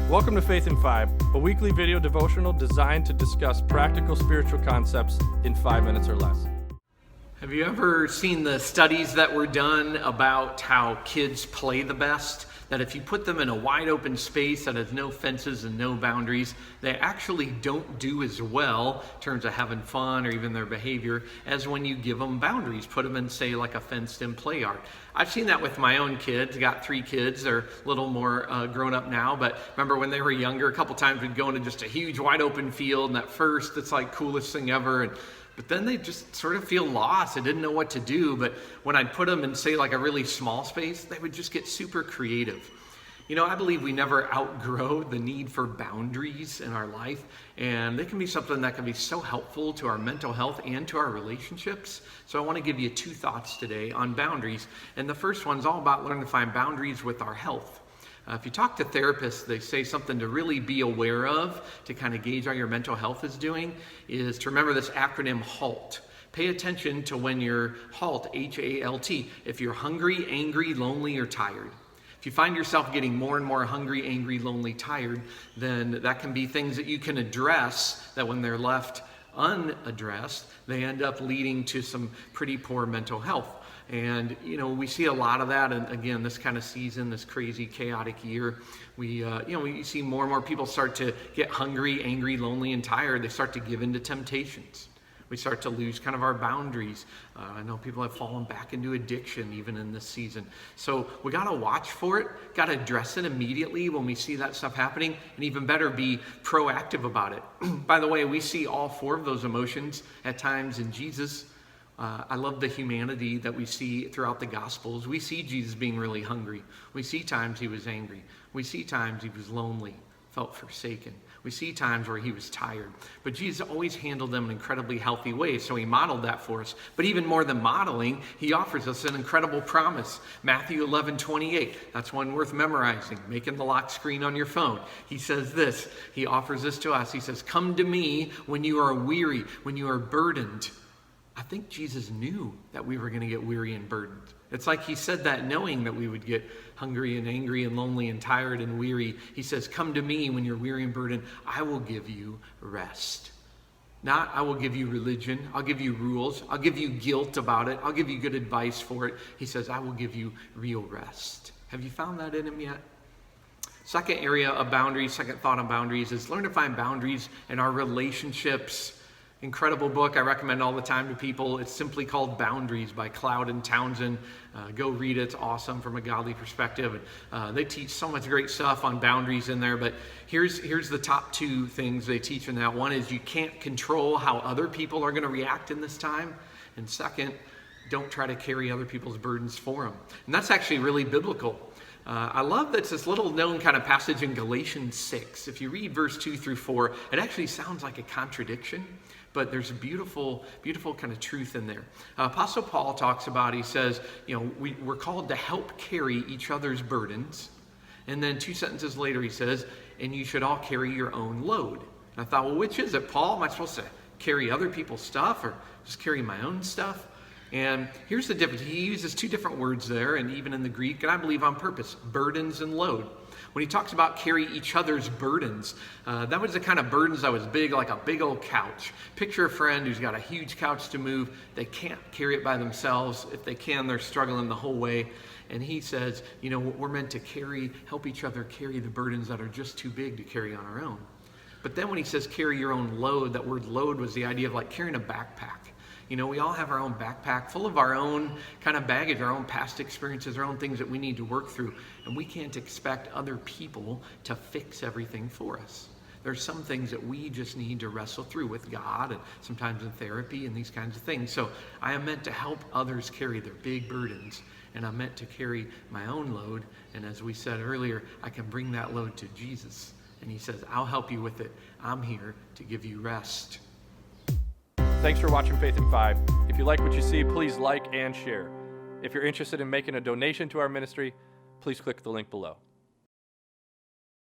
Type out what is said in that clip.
Welcome to Faith in 5, a weekly video devotional designed to discuss practical spiritual concepts in 5 minutes or less. Have you ever seen the studies that were done about how kids play the best? That if you put them in a wide open space that has no fences and no boundaries, they actually don't do as well in terms of having fun or even their behavior as when you give them boundaries. Put them in, say, like a fenced-in play yard. I've seen that with my own kids. I got 3 kids. They're a little more grown up now, but remember when they were younger, a couple times we'd go into just a huge wide open field, and at first it's like coolest thing ever, but then they just sort of feel lost. They didn't know what to do. But when I'd put them in, say, like a really small space, they would just get super creative. You know, I believe we never outgrow the need for boundaries in our life. And they can be something that can be so helpful to our mental health and to our relationships. So I want to give you 2 thoughts today on boundaries. And the first one's all about learning to find boundaries with our health. If you talk to therapists, they say something to really be aware of to kind of gauge how your mental health is doing is to remember this acronym HALT. Pay attention to when you're HALT, H-A-L-T, if you're hungry, angry, lonely, or tired. If you find yourself getting more and more hungry, angry, lonely, tired, then that can be things that you can address that when they're left unaddressed, they end up leading to some pretty poor mental health. And, you know, we see a lot of that. And again, this kind of season, this crazy, chaotic year, we see more and more people start to get hungry, angry, lonely, and tired. They start to give in to temptations. We start to lose kind of our boundaries. I know people have fallen back into addiction even in this season. So we got to watch for it, got to address it immediately when we see that stuff happening, and even better, be proactive about it. By the way, we see all 4 of those emotions at times in Jesus. I love the humanity that we see throughout the Gospels. We see Jesus being really hungry. We see times he was angry. We see times he was lonely, felt forsaken. We see times where he was tired. But Jesus always handled them in incredibly healthy ways, so he modeled that for us. But even more than modeling, he offers us an incredible promise. Matthew 11:28, that's one worth memorizing, making the lock screen on your phone. He says this, he offers this to us. He says, "Come to me when you are weary, when you are burdened." I think Jesus knew that we were going to get weary and burdened. It's like he said that knowing that we would get hungry and angry and lonely and tired and weary. He says, "Come to me when you're weary and burdened. I will give you rest." Not I will give you religion. I'll give you rules. I'll give you guilt about it. I'll give you good advice for it. He says, I will give you real rest. Have you found that in him yet? Second area of boundaries, second thought on boundaries is learn to find boundaries in our relationships. Incredible book I recommend all the time to people. It's simply called Boundaries by Cloud and Townsend. Go read it. It's awesome from a godly perspective. They teach so much great stuff on boundaries in there, but here's the top 2 things they teach in that. One is you can't control how other people are going to react in this time. And second, don't try to carry other people's burdens for them. And that's actually really biblical. I love that it's this little known kind of passage in Galatians 6. If you read verse 2 through 4, it actually sounds like a contradiction, but there's a beautiful, beautiful kind of truth in there. Apostle Paul talks about, he says, you know, we're called to help carry each other's burdens. And then 2 sentences later he says, and you should all carry your own load. And I thought, well, which is it, Paul? Am I supposed to carry other people's stuff or just carry my own stuff? And here's the difference. He uses 2 different words there, and even in the Greek, and I believe on purpose, burdens and load. When he talks about carry each other's burdens, that was the kind of burdens that was big, like a big old couch. Picture a friend who's got a huge couch to move. They can't carry it by themselves. If they can, they're struggling the whole way. And he says, you know, we're meant to help each other carry the burdens that are just too big to carry on our own. But then when he says carry your own load, that word load was the idea of like carrying a backpack. You know, we all have our own backpack full of our own kind of baggage, our own past experiences, our own things that we need to work through. And we can't expect other people to fix everything for us. There's some things that we just need to wrestle through with God and sometimes in therapy and these kinds of things. So I am meant to help others carry their big burdens, and I'm meant to carry my own load. And as we said earlier, I can bring that load to Jesus. And he says, I'll help you with it. I'm here to give you rest. Thanks for watching Faith in 5. If you like what you see, please like and share. If you're interested in making a donation to our ministry, please click the link below.